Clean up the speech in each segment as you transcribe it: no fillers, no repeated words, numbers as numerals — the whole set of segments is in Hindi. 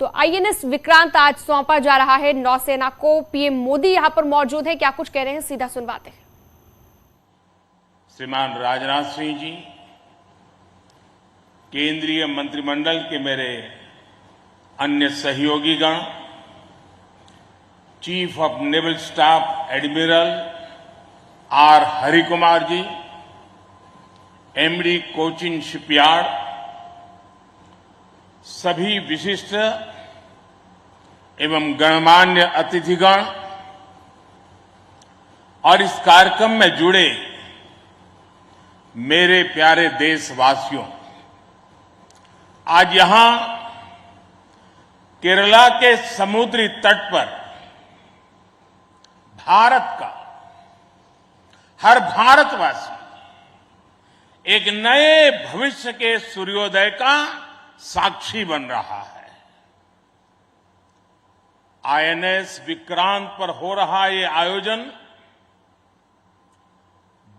तो आईएनएस विक्रांत आज सौंपा जा रहा है नौसेना को। पीएम मोदी यहां पर मौजूद है, क्या कुछ कह रहे हैं सीधा सुनवाते हैं। श्रीमान राजनाथ सिंह जी, केंद्रीय मंत्रिमंडल के मेरे अन्य सहयोगीगण, chief of naval staff admiral R Harikumar ji, MD Cochin shipyard, सभी विशिष्ट एवं गणमान्य अतिथिगण और इस कार्यक्रम में जुड़े मेरे प्यारे देशवासियों, आज यहां केरला के समुद्री तट पर भारत का हर भारतवासी एक नए भविष्य के सूर्योदय का साक्षी बन रहा है। आईएनएस विक्रांत पर हो रहा ये आयोजन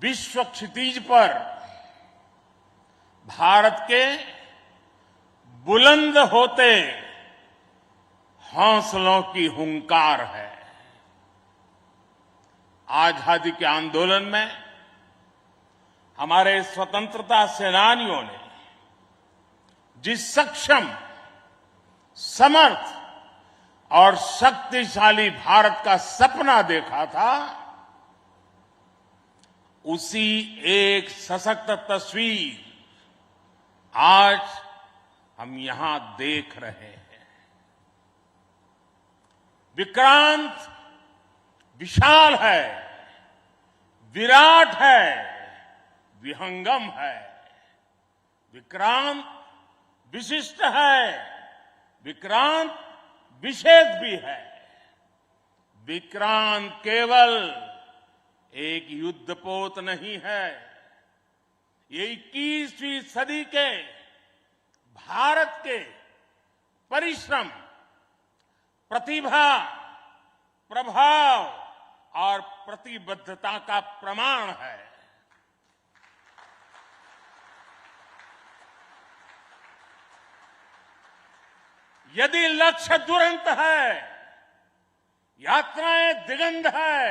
विश्व क्षितिज पर भारत के बुलंद होते हौसलों की हुंकार है। आजादी के आंदोलन में हमारे स्वतंत्रता सेनानियों ने जिस सक्षम, समर्थ और शक्तिशाली भारत का सपना देखा था, उसी एक सशक्त तस्वीर आज हम यहां देख रहे हैं। विक्रांत विशाल है, विराट है, विहंगम है। विक्रांत विशिष्ट है, विक्रांत विशेष भी है। विक्रांत केवल एक युद्धपोत नहीं है, ये 21वीं सदी के भारत के परिश्रम, प्रतिभा, प्रभाव और प्रतिबद्धता का प्रमाण है। यदि लक्ष्य दुरंत है, यात्राएं दिगंत है,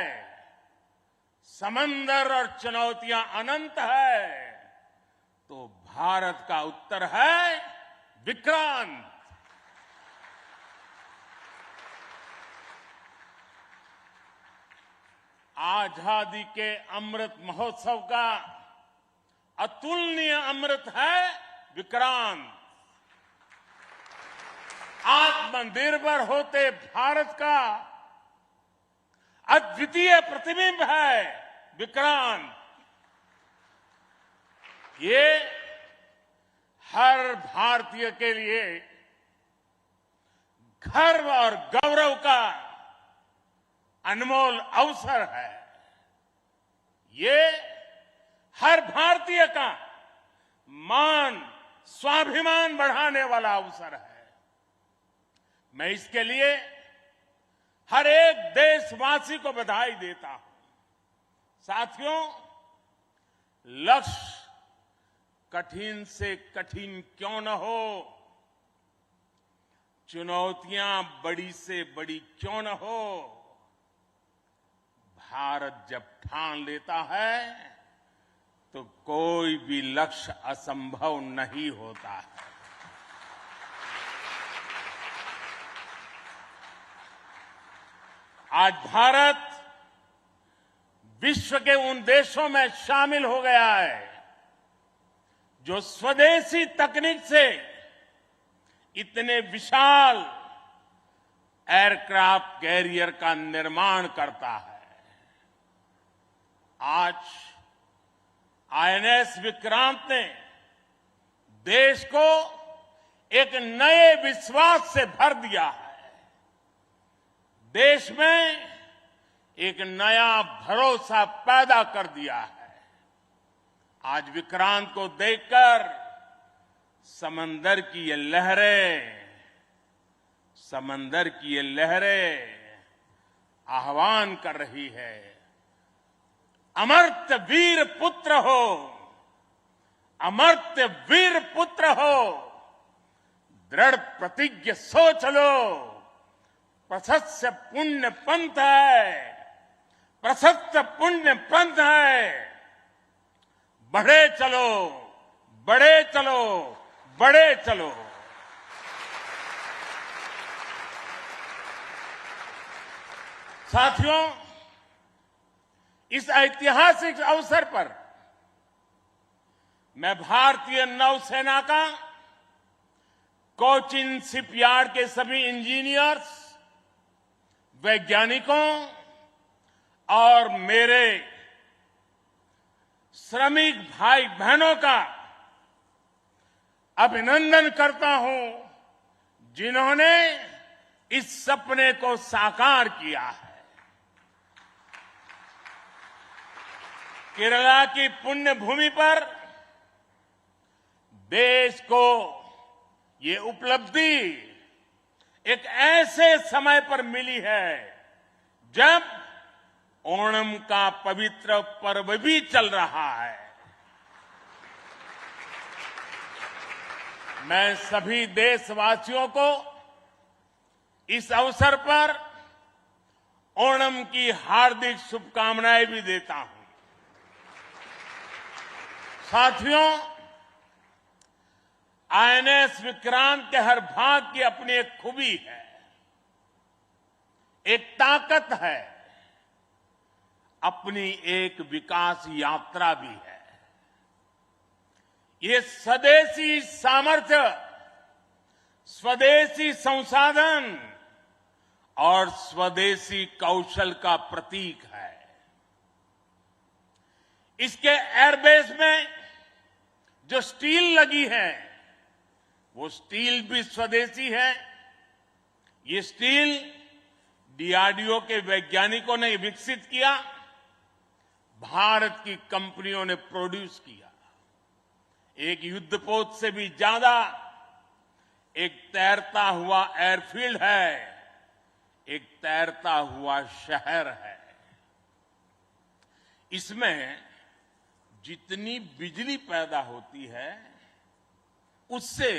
समंदर और चुनौतियां अनंत है, तो भारत का उत्तर है विक्रांत। आजादी के अमृत महोत्सव का अतुलनीय अमृत है विक्रांत। आत्मनिर्भर होते भारत का अद्वितीय प्रतिबिंब है विक्रांत। ये हर भारतीय के लिए गर्व और गौरव का अनमोल अवसर है। ये हर भारतीय का मान, स्वाभिमान बढ़ाने वाला अवसर है। मैं इसके लिए हर एक देशवासी को बधाई देता हूं। साथियों, लक्ष्य कठिन से कठिन क्यों न हो, चुनौतियां बड़ी से बड़ी क्यों न हो, भारत जब ठान लेता है तो कोई भी लक्ष्य असंभव नहीं होता है। आज भारत विश्व के उन देशों में शामिल हो गया है जो स्वदेशी तकनीक से इतने विशाल एयरक्राफ्ट कैरियर का निर्माण करता है। आज आईएनएस विक्रांत ने देश को एक नए विश्वास से भर दिया है। देश में एक नया भरोसा पैदा कर दिया है। आज विक्रांत को देखकर समंदर की ये लहरें आह्वान कर रही है, अमर्त्य वीर पुत्र हो, अमर्त्य वीर पुत्र हो, दृढ़ प्रतिज्ञ सोच लो, प्रशस्त पुण्य पंथ है, प्रशस्त पुण्य पंथ है। बढ़े चलो, बढ़े चलो, बढ़े चलो। साथियों, इस ऐतिहासिक अवसर पर मैं भारतीय नौसेना का कोचिन शिपयार्ड के सभी इंजीनियर्स, वैज्ञानिकों और मेरे श्रमिक भाई बहनों का अभिनंदन करता हूं, जिन्होंने इस सपने को साकार किया है। केरला की पुण्य भूमि पर देश को ये उपलब्धि एक ऐसे समय पर मिली है जब ओणम का पवित्र पर्व भी चल रहा है। मैं सभी देशवासियों को इस अवसर पर ओणम की हार्दिक शुभकामनाएं भी देता हूं। साथियों, आईएनएस विक्रांत के हर भाग की अपनी एक खूबी है, एक ताकत है, अपनी एक विकास यात्रा भी है। ये स्वदेशी सामर्थ्य, स्वदेशी संसाधन और स्वदेशी कौशल का प्रतीक है। इसके एयरबेस में जो स्टील लगी है, वो स्टील भी स्वदेशी है। ये स्टील डीआरडीओ के वैज्ञानिकों ने विकसित किया, भारत की कंपनियों ने प्रोड्यूस किया। एक युद्धपोत से भी ज्यादा एक तैरता हुआ एयरफील्ड है, एक तैरता हुआ शहर है। इसमें जितनी बिजली पैदा होती है, उससे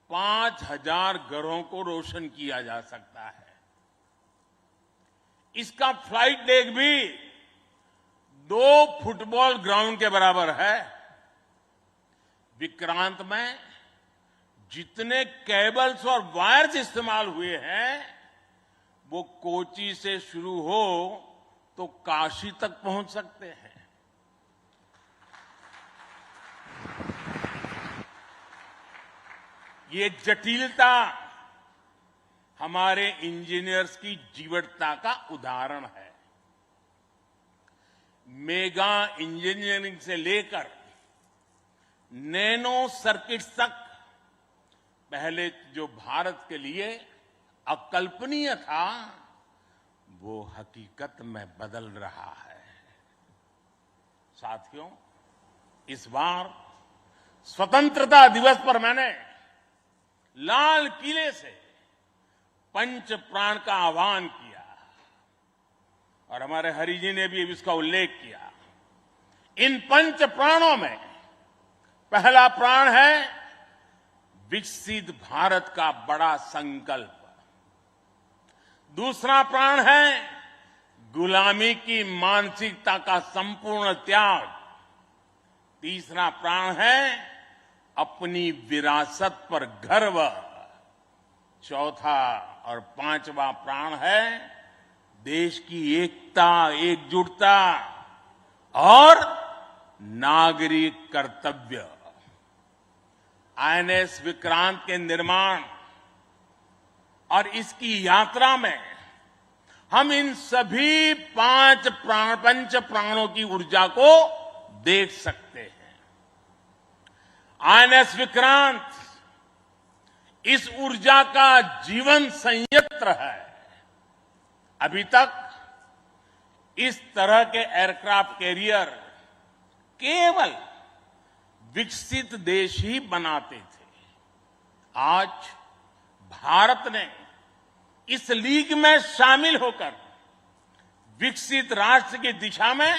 5000 घरों को रोशन किया जा सकता है। इसका फ्लाइट डेक भी 2 फुटबॉल ग्राउंड के बराबर है। विक्रांत में जितने केबल्स और वायर्स इस्तेमाल हुए हैं, वो कोची से शुरू हो तो काशी तक पहुंच सकते हैं। ये जटिलता हमारे इंजीनियर्स की जीवटता का उदाहरण है। मेगा इंजीनियरिंग से लेकर नैनो सर्किट्स तक पहले जो भारत के लिए अकल्पनीय था, वो हकीकत में बदल रहा है। साथियों, इस बार स्वतंत्रता दिवस पर मैंने लाल किले से पंच प्राण का आह्वान किया और हमारे हरि जी ने भी इसका उल्लेख किया। इन पंच प्राणों में पहला प्राण है विकसित भारत का बड़ा संकल्प, दूसरा प्राण है गुलामी की मानसिकता का संपूर्ण त्याग, तीसरा प्राण है अपनी विरासत पर गर्व, चौथा और पांचवा प्राण है देश की एकता, एकजुटता और नागरिक कर्तव्य। आईएनएस विक्रांत के निर्माण और इसकी यात्रा में हम इन सभी पंच प्राणों की ऊर्जा को देख सकते हैं। आईएनएस विक्रांत इस ऊर्जा का जीवन संयंत्र है। अभी तक इस तरह के एयरक्राफ्ट कैरियर केवल विकसित देश ही बनाते थे। आज भारत ने इस लीग में शामिल होकर विकसित राष्ट्र की दिशा में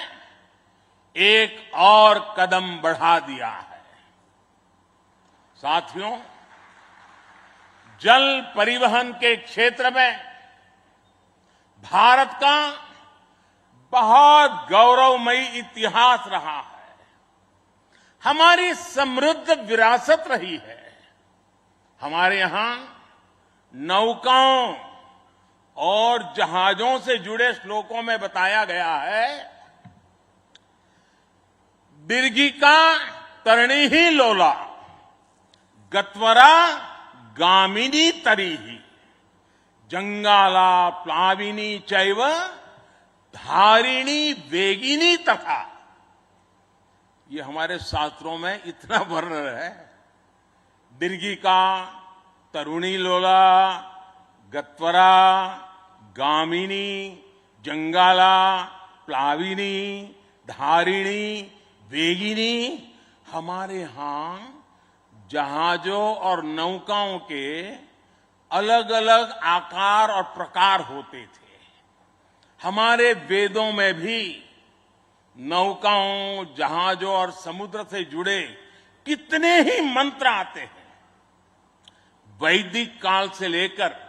एक और कदम बढ़ा दिया है। साथियों, जल परिवहन के क्षेत्र में भारत का बहुत गौरवमयी इतिहास रहा है। हमारी समृद्ध विरासत रही है। हमारे यहां नौकाओं और जहाजों से जुड़े श्लोकों में बताया गया है, दीर्घिका तरणी ही लोला गत्वरा गामिनी तरीही जंगाला प्लाविनी चैव धारिणी वेगिनी तथा। ये हमारे शास्त्रों में इतना वर्णन है। दीर्घिका तरुणी लोला गत्वरा गामिनी जंगाला प्लाविनी धारिणी वेगिनी। हमारे यहां जहाजों और नौकाओं के अलग अलग आकार और प्रकार होते थे। हमारे वेदों में भी नौकाओं, जहाजों और समुद्र से जुड़े कितने ही मंत्र आते हैं। वैदिक काल से लेकर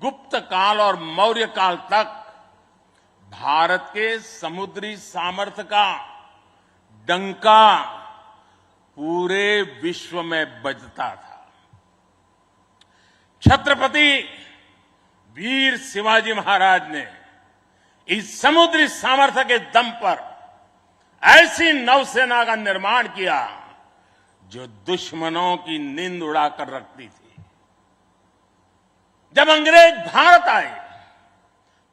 गुप्त काल और मौर्य काल तक भारत के समुद्री सामर्थ्य का डंका पूरे विश्व में बजता था। छत्रपति वीर शिवाजी महाराज ने इस समुद्री सामर्थ्य के दम पर ऐसी नौसेना का निर्माण किया जो दुश्मनों की नींद उड़ाकर रखती थी। जब अंग्रेज भारत आए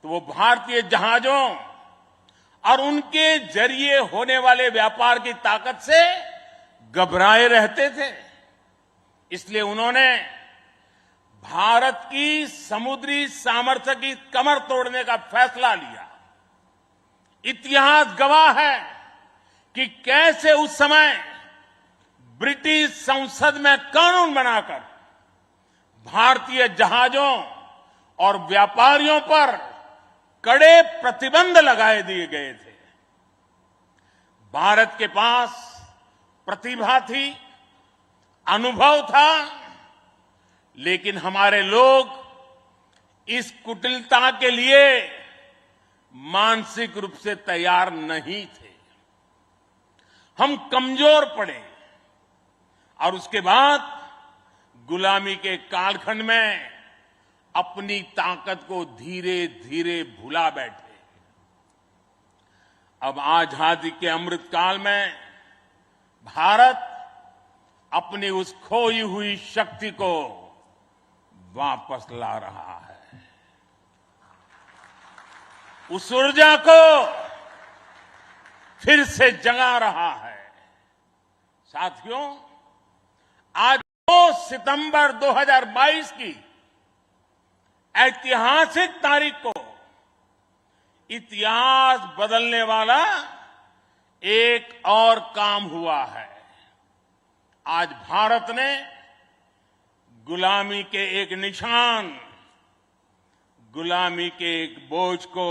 तो वो भारतीय जहाजों और उनके जरिए होने वाले व्यापार की ताकत से घबराए रहते थे। इसलिए उन्होंने भारत की समुद्री सामर्थ्य की कमर तोड़ने का फैसला लिया। इतिहास गवाह है कि कैसे उस समय ब्रिटिश संसद में कानून बनाकर भारतीय जहाजों और व्यापारियों पर कड़े प्रतिबंध लगाए दिए गए थे। भारत के पास प्रतिभा थी, अनुभव था, लेकिन हमारे लोग इस कुटिलता के लिए मानसिक रूप से तैयार नहीं थे। हम कमजोर पड़े और उसके बाद गुलामी के कालखंड में अपनी ताकत को धीरे धीरे भुला बैठे। अब आजादी के अमृत काल में भारत अपनी उस खोई हुई शक्ति को वापस ला रहा है। उस ऊर्जा को फिर से जगा रहा है। साथियों, आज 2 सितंबर 2022 की ऐतिहासिक तारीख को इतिहास बदलने वाला एक और काम हुआ है। आज भारत ने गुलामी के एक निशान, गुलामी के एक बोझ को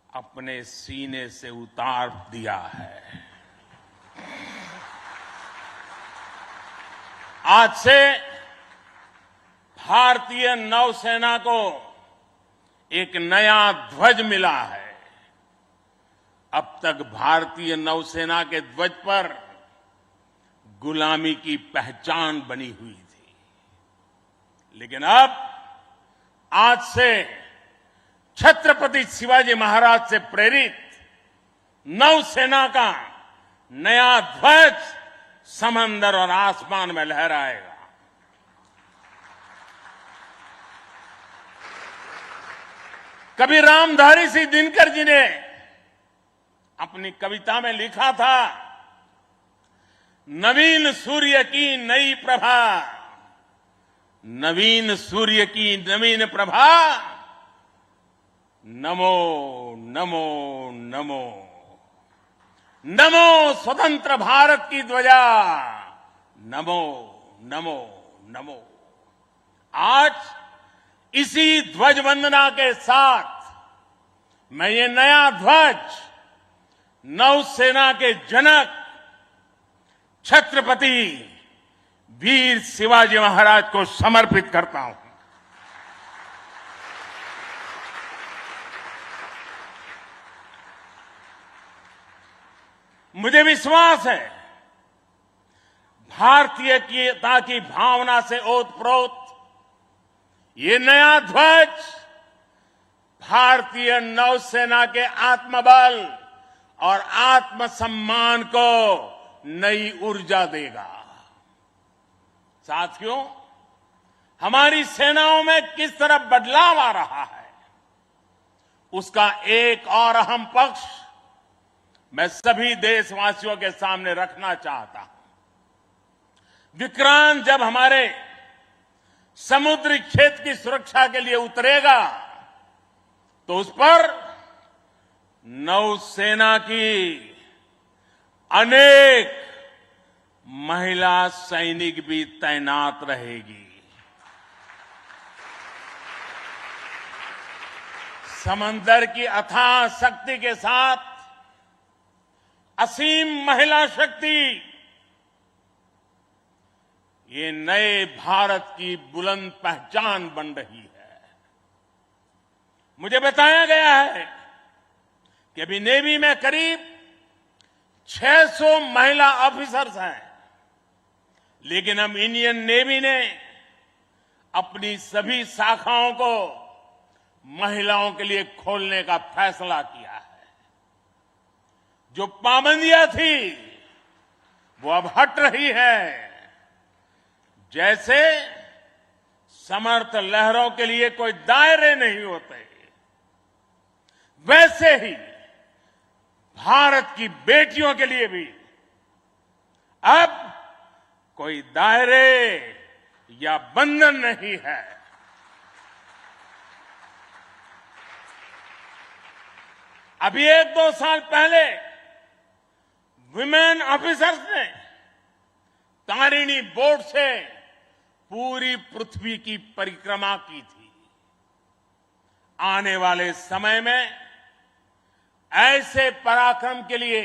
अपने सीने से उतार दिया है। आज से भारतीय नौसेना को एक नया ध्वज मिला है। अब तक भारतीय नौसेना के ध्वज पर गुलामी की पहचान बनी हुई थी, लेकिन अब आज से छत्रपति शिवाजी महाराज से प्रेरित नौसेना का नया ध्वज समंदर और आसमान में लहराएगा। कभी रामधारी सिंह दिनकर जी ने अपनी कविता में लिखा था, नवीन सूर्य की नई प्रभा, नवीन सूर्य की नवीन प्रभा, नमो नमो नमो, नमो स्वतंत्र भारत की ध्वजा, नमो नमो नमो। आज इसी ध्वज वंदना के साथ मैं ये नया ध्वज नौसेना के जनक छत्रपति वीर शिवाजी महाराज को समर्पित करता हूं। मुझे विश्वास है भारतीयता की भावना से ओतप्रोत ये नया ध्वज भारतीय नौसेना के आत्मबल और आत्मसम्मान को नई ऊर्जा देगा। साथियों, हमारी सेनाओं में किस तरह बदलाव आ रहा है, उसका एक और अहम पक्ष मैं सभी देशवासियों के सामने रखना चाहता हूं। विक्रांत जब हमारे समुद्री क्षेत्र की सुरक्षा के लिए उतरेगा तो उस पर नौसेना की अनेक महिला सैनिक भी तैनात रहेगी। समंदर की अथाह शक्ति के साथ असीम महिला शक्ति ये नए भारत की बुलंद पहचान बन रही है। मुझे बताया गया है कि अभी नेवी में करीब 600 महिला ऑफिसर्स हैं, लेकिन अब इंडियन नेवी ने अपनी सभी शाखाओं को महिलाओं के लिए खोलने का फैसला किया है। जो पाबंदियां थी वो अब हट रही है। जैसे समर्थ लहरों के लिए कोई दायरे नहीं होते, वैसे ही भारत की बेटियों के लिए भी अब कोई दायरे या बंधन नहीं है। अभी 1-2 साल पहले विमेन ऑफिसर्स ने तारिणी बोट से पूरी पृथ्वी की परिक्रमा की थी। आने वाले समय में ऐसे पराक्रम के लिए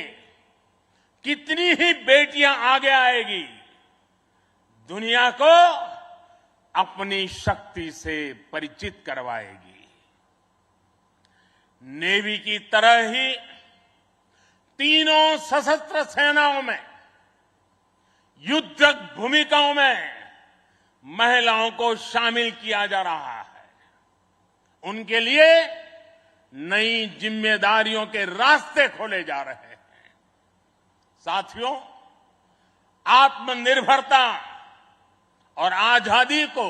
कितनी ही बेटियां आगे आएगी, दुनिया को अपनी शक्ति से परिचित करवाएगी। नेवी की तरह ही तीनों सशस्त्र सेनाओं में युद्धक भूमिकाओं में महिलाओं को शामिल किया जा रहा है। उनके लिए नई जिम्मेदारियों के रास्ते खोले जा रहे हैं। साथियों, आत्मनिर्भरता और आजादी को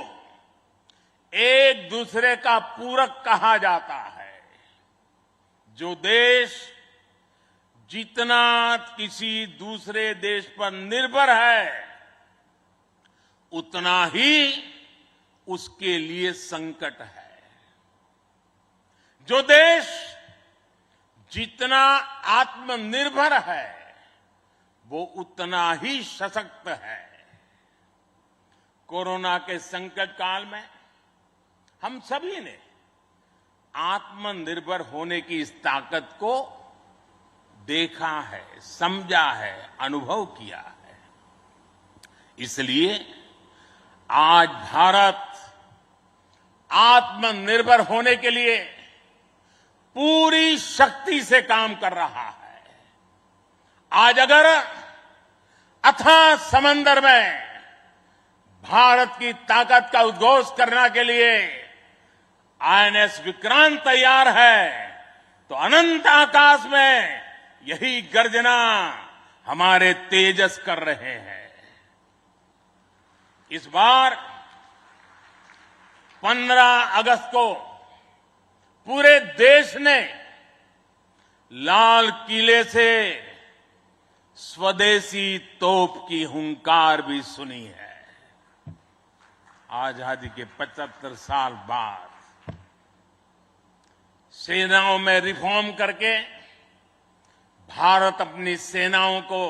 एक दूसरे का पूरक कहा जाता है। जो देश जितना किसी दूसरे देश पर निर्भर है, उतना ही उसके लिए संकट है। जो देश जितना आत्मनिर्भर है, वो उतना ही सशक्त है। कोरोना के संकट काल में हम सभी ने आत्मनिर्भर होने की इस ताकत को देखा है, समझा है, अनुभव किया है। इसलिए आज भारत आत्मनिर्भर होने के लिए पूरी शक्ति से काम कर रहा है। आज अगर अथाह समंदर में भारत की ताकत का उद्घोष करने के लिए आईएनएस विक्रांत तैयार है, तो अनंत आकाश में यही गर्जना हमारे तेजस कर रहे हैं। इस बार 15 अगस्त को पूरे देश ने लाल किले से स्वदेशी तोप की हुंकार भी सुनी है। आजादी के 75 साल बाद सेनाओं में रिफॉर्म करके भारत अपनी सेनाओं को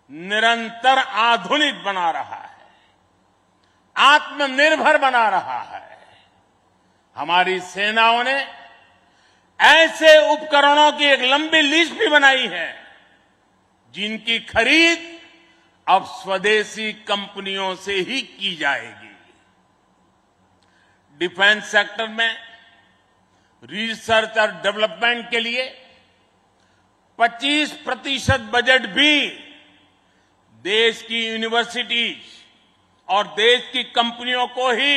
निरंतर आधुनिक बना रहा है, आत्मनिर्भर बना रहा है। हमारी सेनाओं ने ऐसे उपकरणों की एक लंबी लिस्ट भी बनाई है जिनकी खरीद अब स्वदेशी कंपनियों से ही की जाएगी। डिफेंस सेक्टर में रिसर्च और डेवलपमेंट के लिए 25% बजट भी देश की यूनिवर्सिटीज और देश की कंपनियों को ही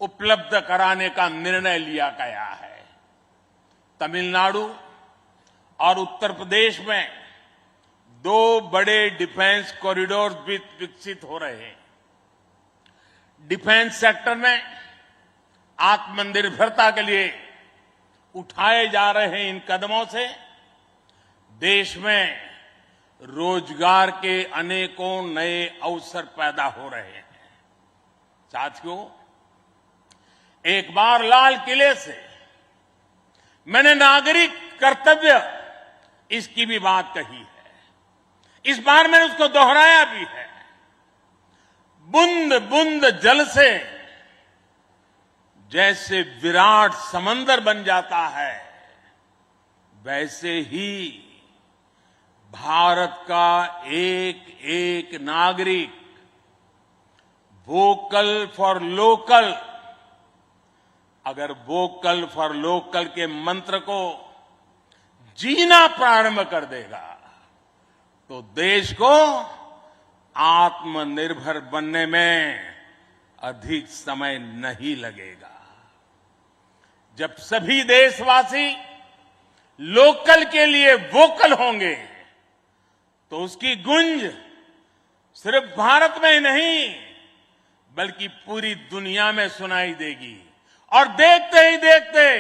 उपलब्ध कराने का निर्णय लिया गया है। तमिलनाडु और उत्तर प्रदेश में 2 बड़े डिफेंस कॉरिडोर भी विकसित हो रहे हैं। डिफेंस सेक्टर में आत्मनिर्भरता के लिए उठाए जा रहे इन कदमों से देश में रोजगार के अनेकों नए अवसर पैदा हो रहे हैं। साथियों, एक बार लाल किले से मैंने नागरिक कर्तव्य इसकी भी बात कही है। इस बार मैंने उसको दोहराया भी है। बूंद बूंद जल से जैसे विराट समंदर बन जाता है, वैसे ही भारत का एक एक नागरिक वोकल फॉर लोकल, अगर वोकल फॉर लोकल के मंत्र को जीना प्रारंभ कर देगा तो देश को आत्मनिर्भर बनने में अधिक समय नहीं लगेगा। जब सभी देशवासी लोकल के लिए वोकल होंगे तो उसकी गूंज सिर्फ भारत में ही नहीं बल्कि पूरी दुनिया में सुनाई देगी। और देखते ही देखते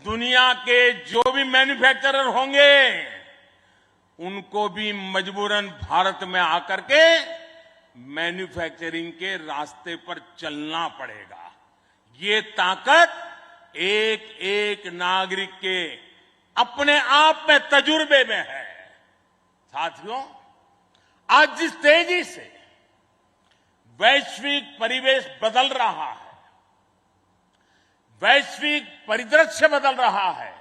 दुनिया के जो भी मैन्युफैक्चरर होंगे उनको भी मजबूरन भारत में आकर के मैन्युफैक्चरिंग के रास्ते पर चलना पड़ेगा। ये ताकत एक एक नागरिक के अपने आप में तजुर्बे में है। साथियों, आज जिस तेजी से वैश्विक परिवेश बदल रहा है, वैश्विक परिदृश्य बदल रहा है,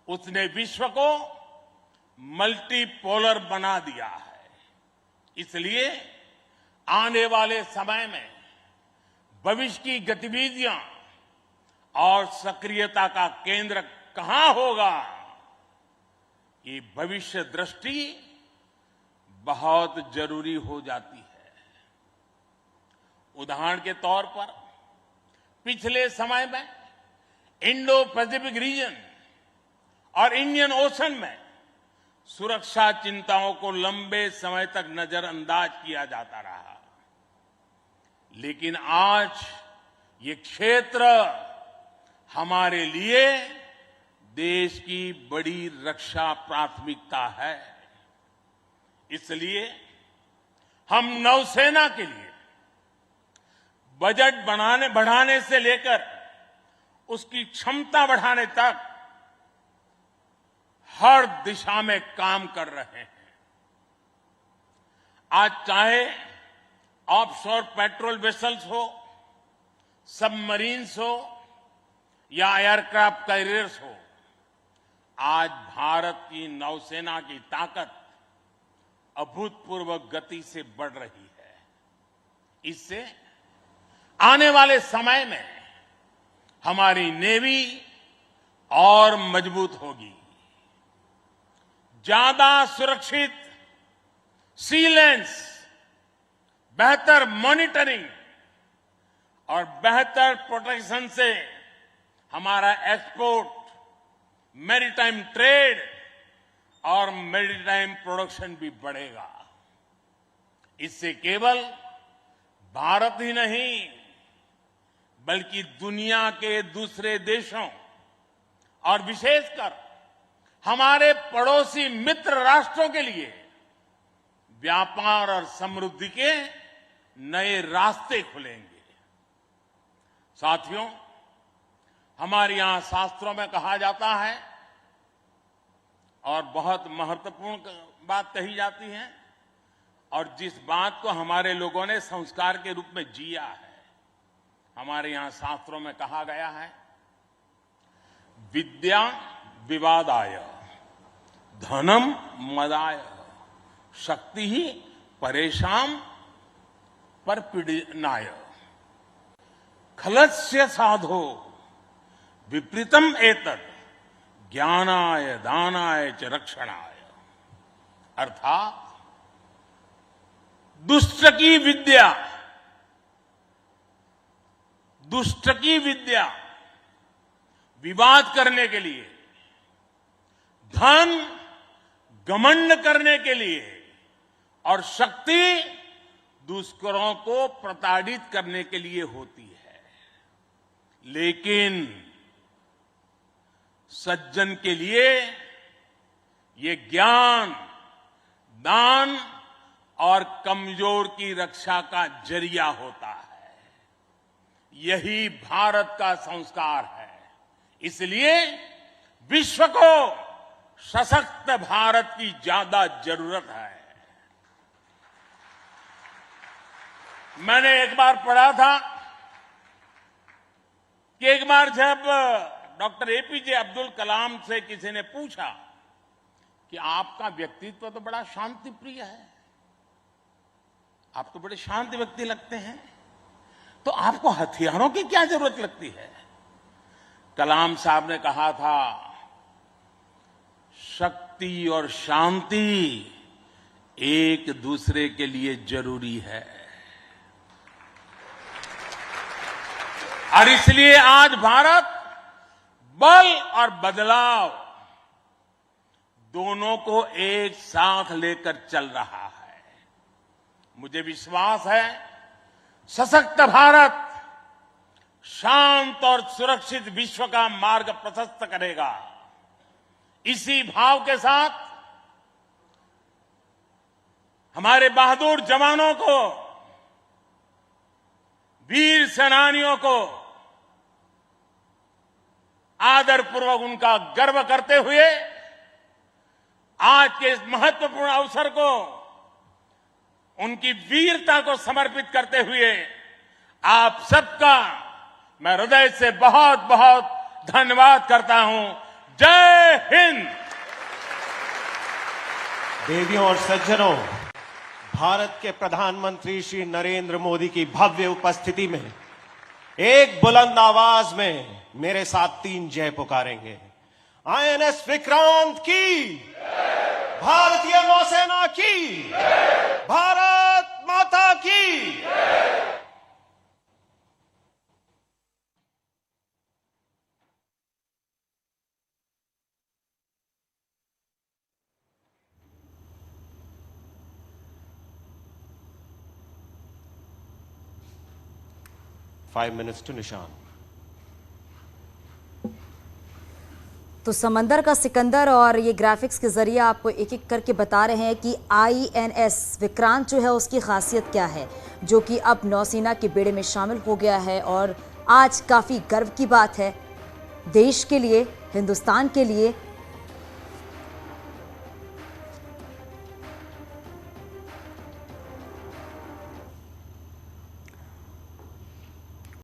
उसने विश्व को मल्टीपोलर बना दिया है। इसलिए आने वाले समय में भविष्य की गतिविधियां और सक्रियता का केंद्र कहां होगा, ये भविष्य दृष्टि बहुत जरूरी हो जाती है। उदाहरण के तौर पर पिछले समय में इंडो पैसिफिक रीजन और इंडियन ओशन में सुरक्षा चिंताओं को लंबे समय तक नजरअंदाज किया जाता रहा, लेकिन आज ये क्षेत्र हमारे लिए देश की बड़ी रक्षा प्राथमिकता है। इसलिए हम नौसेना के लिए बजट बढ़ाने से लेकर उसकी क्षमता बढ़ाने तक हर दिशा में काम कर रहे हैं। आज चाहे ऑफशोर पेट्रोल वेसल्स हो, सबमरीन्स हो या एयरक्राफ्ट कैरियर्स हो, आज भारत की नौसेना की ताकत अभूतपूर्व गति से बढ़ रही है। इससे आने वाले समय में हमारी नेवी और मजबूत होगी। ज्यादा सुरक्षित सी लेन्स, बेहतर मॉनिटरिंग और बेहतर प्रोटेक्शन से हमारा एक्सपोर्ट, मैरीटाइम ट्रेड और मैरीटाइम प्रोडक्शन भी बढ़ेगा। इससे केवल भारत ही नहीं बल्कि दुनिया के दूसरे देशों और विशेषकर हमारे पड़ोसी मित्र राष्ट्रों के लिए व्यापार और समृद्धि के नए रास्ते खुलेंगे। साथियों, हमारे यहां शास्त्रों में कहा जाता है और बहुत महत्वपूर्ण बात कही जाती है और जिस बात को हमारे लोगों ने संस्कार के रूप में जिया है, हमारे यहां शास्त्रों में कहा गया है, विद्या विवादाय धनम मदाय शक्ति ही परेशान पर पीड़नाय खलस्य साधो विपरीतम एतत् ज्ञानाय दानाय च रक्षणाय। अर्थात दुष्ट की विद्या विवाद करने के लिए, धन घमंड करने के लिए और शक्ति दुष्करों को प्रताड़ित करने के लिए होती है। लेकिन सज्जन के लिए ये ज्ञान, दान और कमजोर की रक्षा का जरिया होता है। यही भारत का संस्कार है। इसलिए विश्व को सशक्त भारत की ज्यादा जरूरत है। मैंने एक बार पढ़ा था कि एक बार जब डॉक्टर एपीजे अब्दुल कलाम से किसी ने पूछा कि आपका व्यक्तित्व तो बड़ा शांति प्रिय है, आप तो बड़े शांत व्यक्ति लगते हैं, तो आपको हथियारों की क्या जरूरत लगती है? कलाम साहब ने कहा था, शक्ति और शांति एक दूसरे के लिए जरूरी है। और इसलिए आज भारत बल और बदलाव दोनों को एक साथ लेकर चल रहा है। मुझे विश्वास है सशक्त भारत शांत और सुरक्षित विश्व का मार्ग प्रशस्त करेगा। इसी भाव के साथ हमारे बहादुर जवानों को, वीर सेनानियों को आदरपूर्वक उनका गर्व करते हुए आज के इस महत्वपूर्ण अवसर को उनकी वीरता को समर्पित करते हुए आप सबका मैं हृदय से बहुत बहुत धन्यवाद करता हूं। जय हिंद। देवियों और सज्जनों, भारत के प्रधानमंत्री श्री नरेंद्र मोदी की भव्य उपस्थिति में एक बुलंद आवाज में मेरे साथ 3 जय पुकारेंगे। आईएनएस विक्रांत की, भारतीय नौसेना की, भारत माता की। Five minutes to निशान। तो समंदर का सिकंदर और ये ग्राफिक्स के जरिए आपको एक एक करके बता रहे हैं कि आईएनएस विक्रांत जो है उसकी खासियत क्या है, जो कि अब नौसेना के बेड़े में शामिल हो गया है। और आज काफ़ी गर्व की बात है देश के लिए, हिंदुस्तान के लिए